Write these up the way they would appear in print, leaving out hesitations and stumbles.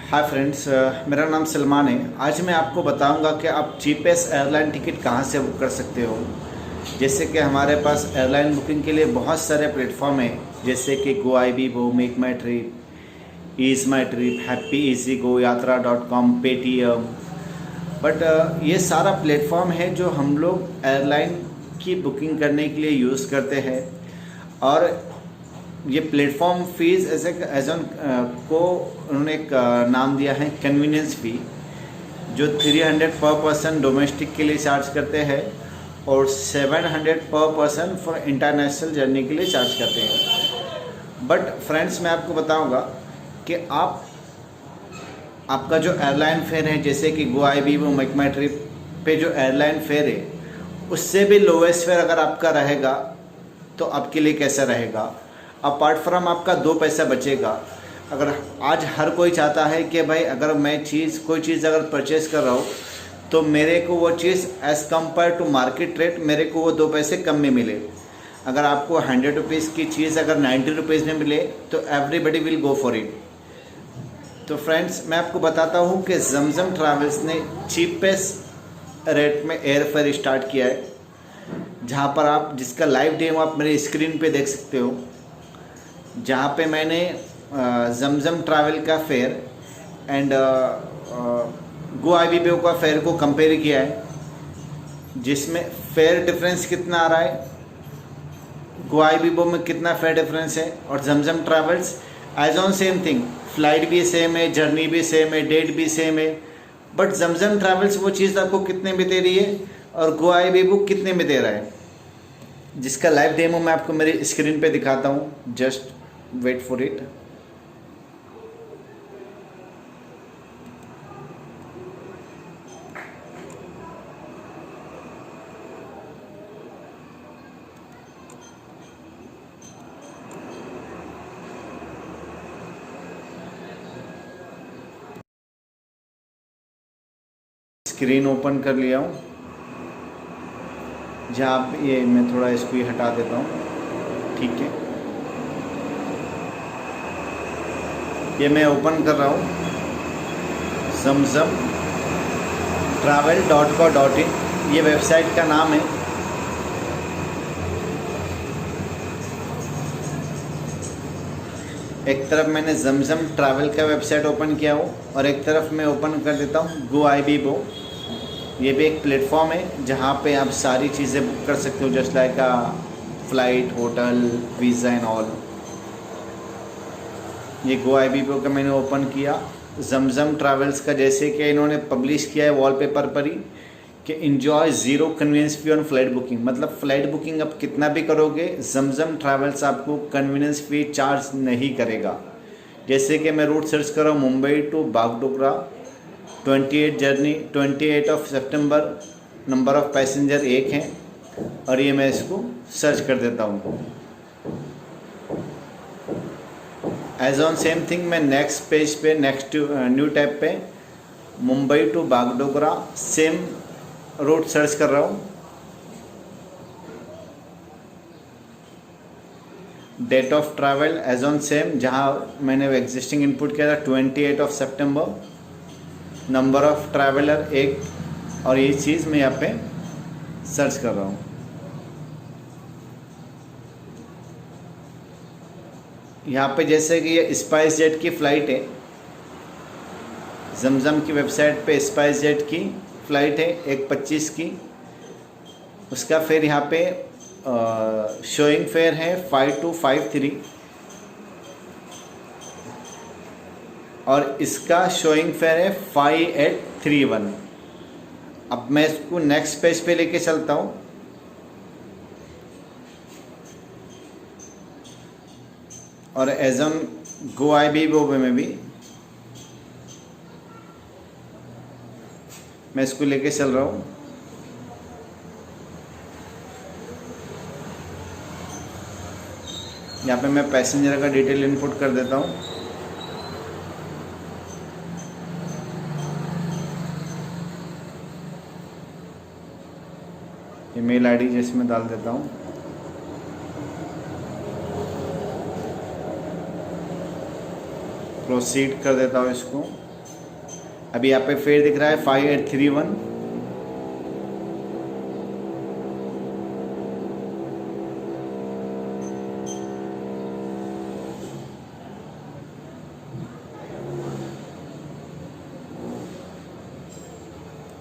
Hi friends, मेरा नाम सलमान है। आज मैं आपको बताऊंगा कि आप चीपेस्ट एयरलाइन टिकट कहां से बुक कर सकते हो। जैसे कि हमारे पास एयरलाइन बुकिंग के लिए बहुत सारे प्लेटफॉर्म हैं, जैसे कि GoIbibo, make my trip, ease my trip, happy easy go, यात्रा.com, पेटीएम। बट ये सारा प्लेटफॉर्म है जो हम लोग एयरलाइन की बुकिंग करने के लिए यूज़ करते हैं। और ये प्लेटफॉर्म फीस एज ऑन को उन्होंने एक नाम दिया है कन्वीनियंस फ़ी, जो 300 पर पर्सन डोमेस्टिक के लिए चार्ज करते हैं और 700 पर पर्सन फॉर इंटरनेशनल जर्नी के लिए चार्ज करते हैं। बट फ्रेंड्स, मैं आपको बताऊंगा कि आपका जो एयरलाइन फेयर है, जैसे कि GoIbibo, मेक माई ट्रिप पे जो एयरलाइन फेयर है, उससे भी लोवेस्ट फेयर अगर आपका रहेगा तो आपके लिए कैसा रहेगा। अपार्ट फ्रॉम आपका 2 पैसा बचेगा। अगर आज हर कोई चाहता है कि भाई अगर मैं कोई चीज़ अगर परचेज़ कर रहा हूँ तो मेरे को वो चीज़ as compare to market rate मेरे को वो 2 पैसे कम में मिले। अगर आपको 100 रुपीज़ की चीज़ अगर 90 रुपीज़ में मिले तो everybody will go for it. तो फ्रेंड्स, मैं आपको बताता हूँ कि जमजम ट्रैवल्स ने चीपेस्ट रेट में एयर फेयर स्टार्ट किया है, जहाँ पर जिसका लाइव डेमो आप मेरे स्क्रीन पे देख सकते हो, जहाँ पे मैंने जमजम ट्रैवल का फेयर एंड GoIbibo का फेयर को कंपेयर किया है, जिसमें फेयर डिफरेंस कितना आ रहा है, GoIbibo में कितना फेयर डिफरेंस है, और Zamzam travels as on same thing, flight भी सेम है, जर्नी भी सेम है, डेट भी सेम है। बट जमजम ट्रैवल्स वो चीज़ आपको कितने में दे रही है और GoIbibo कितने में दे रहा है, जिसका लाइव डेमो मैं आपको मेरी स्क्रीन पे दिखाता हूँ। Just wait for it. Screen open कर लिया हूँ। जहाँ ये मैं थोड़ा इसको ही हटा देता हूँ, ठीक है। ये मैं ओपन कर रहा हूँ जमजम travel.co.in, ये वेबसाइट का नाम है। एक तरफ मैंने जमजम ट्रैवल का वेबसाइट ओपन किया हो और एक तरफ मैं ओपन कर देता हूँ GoIbibo। ये भी एक प्लेटफॉर्म है जहाँ पे आप सारी चीज़ें बुक कर सकते हो, just like flight, hotel, visa and all. ये GoIbibo का मैंने ओपन किया। जमजम ट्रैवल्स का जैसे कि इन्होंने पब्लिश किया है वॉलपेपर पर ही कि enjoy zero convenience fee on flight booking, मतलब फ़्लाइट बुकिंग आप कितना भी करोगे, जमजम ट्रैवल्स आपको कन्वीनियंस फ़ी चार्ज नहीं करेगा। जैसे कि मैं रूट सर्च कर रहा हूँ, Mumbai to Bagdogra 28 journey, 28 of सितंबर, नंबर ऑफ़ पैसेंजर 1 हैं, और ये मैं इसको सर्च कर देता हूँ। एज ऑन सेम थिंग, मैं नेक्स्ट पेज पे, नेक्स्ट न्यू टैब पे Mumbai to Bagdogra same route search कर रहा हूँ। Date of travel as on same, जहाँ मैंने एग्जिस्टिंग इनपुट किया था 28 ऑफ सितंबर, नंबर ऑफ ट्रैवलर 1, और ये चीज़ मैं यहाँ पे सर्च कर रहा हूँ। यहाँ पे जैसे कि ये स्पाइस जेट की फ़्लाइट है, जमजम की वेबसाइट पे स्पाइस जेट की फ़्लाइट है 1:25 की। उसका फेयर यहाँ पे शोइंग फेयर है 5253, और इसका शोइंग फेयर है 5831। अब मैं इसको नेक्स्ट पेज पे लेके चलता हूँ। और एज ऑन GoIbibo में भी मैं इसको लेके चल रहा हूँ। यहाँ पे मैं पैसेंजर का डिटेल इनपुट कर देता हूँ। ईमेल आईडी जिसमें डाल देता हूँ। प्रोसीड कर देता हूँ इसको। अभी यहाँ पे फेयर दिख रहा है 5831।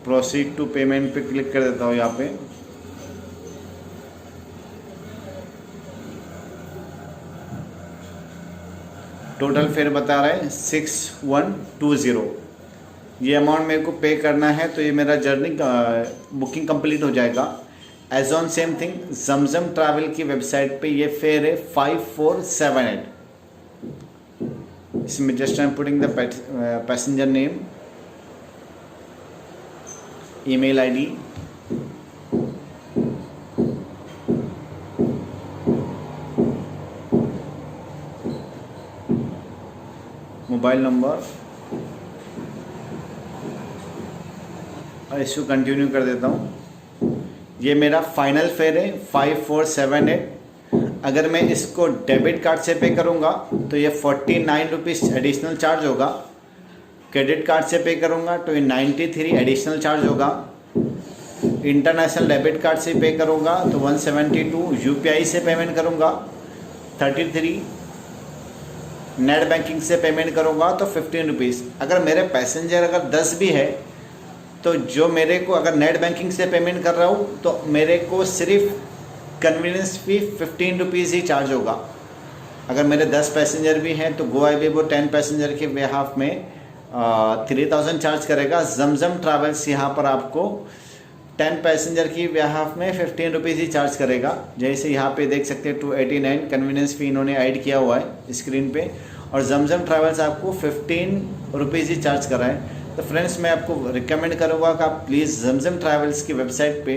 प्रोसीड टू पेमेंट पे क्लिक कर देता हूँ यहाँ पे। टोटल फेयर बता रहा है 6120। ये अमाउंट मेरे को पे करना है तो ये मेरा जर्नी बुकिंग कंप्लीट हो जाएगा। As on same thing Zamzam travel की वेबसाइट पे ये फेयर है 5478। इसमें just I am putting the passenger name, email ID, mobile number और इसको कंटिन्यू कर देता हूँ। ये मेरा फाइनल फेयर है 5478। अगर मैं इसको डेबिट कार्ड से पे करूँगा तो ये 49 रुपीज़ एडिशनल चार्ज होगा। क्रेडिट कार्ड से पे करूँगा तो ये 93 एडिशनल चार्ज होगा। इंटरनेशनल डेबिट कार्ड से पे करूँगा तो 172। यूपीआई से पेमेंट करूँगा 33। नेट बैंकिंग से पेमेंट करूँगा तो 15 रुपीज़। अगर मेरे पैसेंजर अगर 10 भी है तो जो मेरे को अगर नेट बैंकिंग से पेमेंट कर रहा हूँ तो मेरे को सिर्फ कन्वीनियंस फी 15 रुपीज़ ही चार्ज होगा। अगर मेरे 10 पैसेंजर भी हैं तो गोआईबीबो 10 पैसेंजर के बिहाफ में 3000 चार्ज करेगा। जमजम ट्रैवल्स यहाँ पर आपको 10 पैसेंजर की बिहाफ में 15 रुपीज़ ही चार्ज करेगा। जैसे यहाँ पे देख सकते हैं 289 कन्वीनियंस फ़ी इन्होंने ऐड किया हुआ है स्क्रीन पे, और जमजम ट्रैवल्स आपको 15 रुपीज़ ही चार्ज कर रहा है। तो फ्रेंड्स मैं आपको रिकमेंड करूँगा कि आप प्लीज़ जमजम ट्रैवल्स की वेबसाइट पे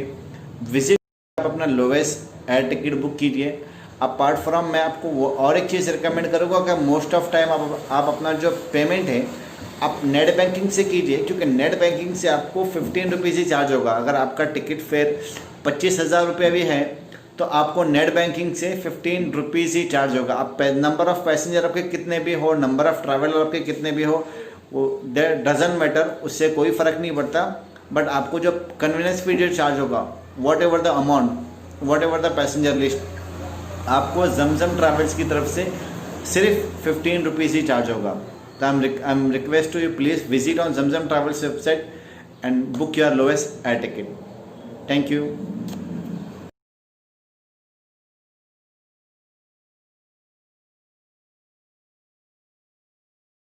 विजिट, आप अपना लोवेस्ट एयर टिकट बुक कीजिए। अपार्ट फ्रॉम मैं आपको वो और एक चीज़ रिकमेंड करूँगा कि मोस्ट ऑफ टाइम आप अपना जो पेमेंट है आप नेट बैंकिंग से कीजिए, क्योंकि नेट बैंकिंग से आपको 15 रुपीज़ ही चार्ज होगा। अगर आपका टिकट फेयर 25,000 रुपये भी है तो आपको नेट बैंकिंग से 15 रुपीज़ ही चार्ज होगा। आप नंबर ऑफ़ पैसेंजर आपके कितने भी हो, नंबर ऑफ़ ट्रैवलर आपके कितने भी हो, वो दैट डजंट मैटर, उससे कोई फ़र्क नहीं पड़ता। बट आपको जो कन्वीनियंस फी जो चार्ज होगा, what ever the amount, what ever the passenger list, आपको जमजम ट्रैवल्स की तरफ से सिर्फ 15 रुपीज़ ही चार्ज होगा। तो I am request to you please visit on Zamzam travels website and book your lowest air ticket. Thank you.